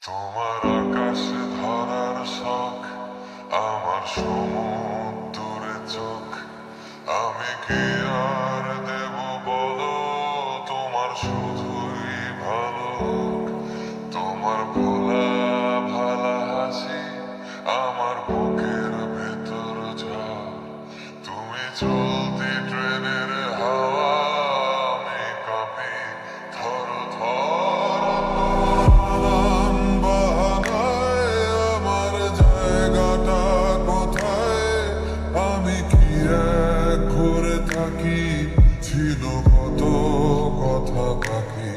তোমার আকাশে ধরার শখ, আমার সমুদ্রে চোখ। আমি কি আর দেব বলো, তোমার শুধুই ভালো হোক। তোমার ভোলা ভালা হাসি আমার বুকের ভেতর ঝড়। তুমি চলতি ট্রেনের হাওয়া, আমি কাঁপি থর থর। নানান বাহানায় আমার জায়গাটা কোথায়, আমি কি এক করে থাকি, ছিল কত কথা বাকি।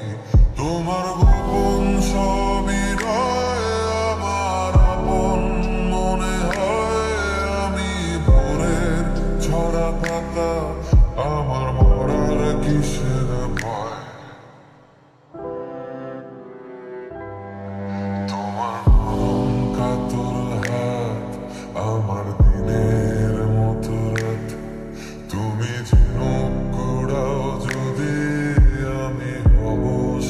তোমার গোপন সবিনয় আমার আপন মনে হয়, আমি ভোরের ছড়া পাতা, আমার মরার কিসের ভয়। তোমার নরম কাতর হাত আমার দিনের মতো রাত। তুমি ঝিনুক কুড়াও যদি, আমি হব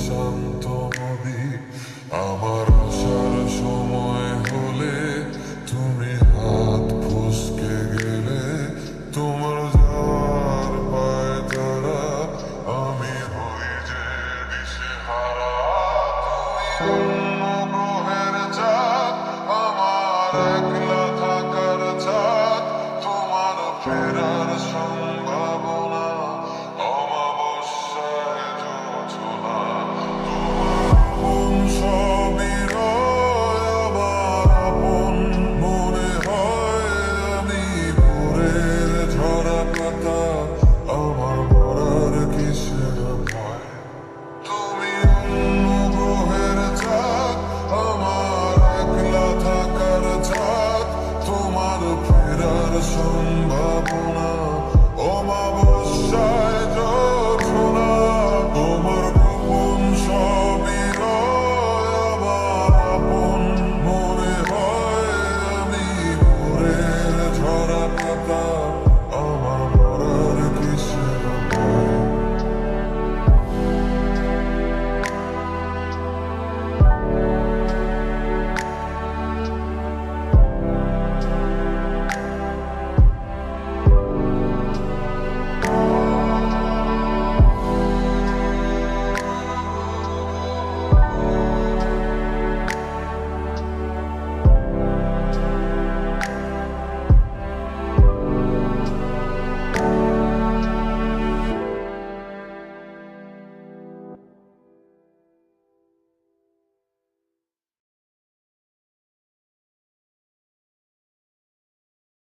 শান্ত নদী। আমার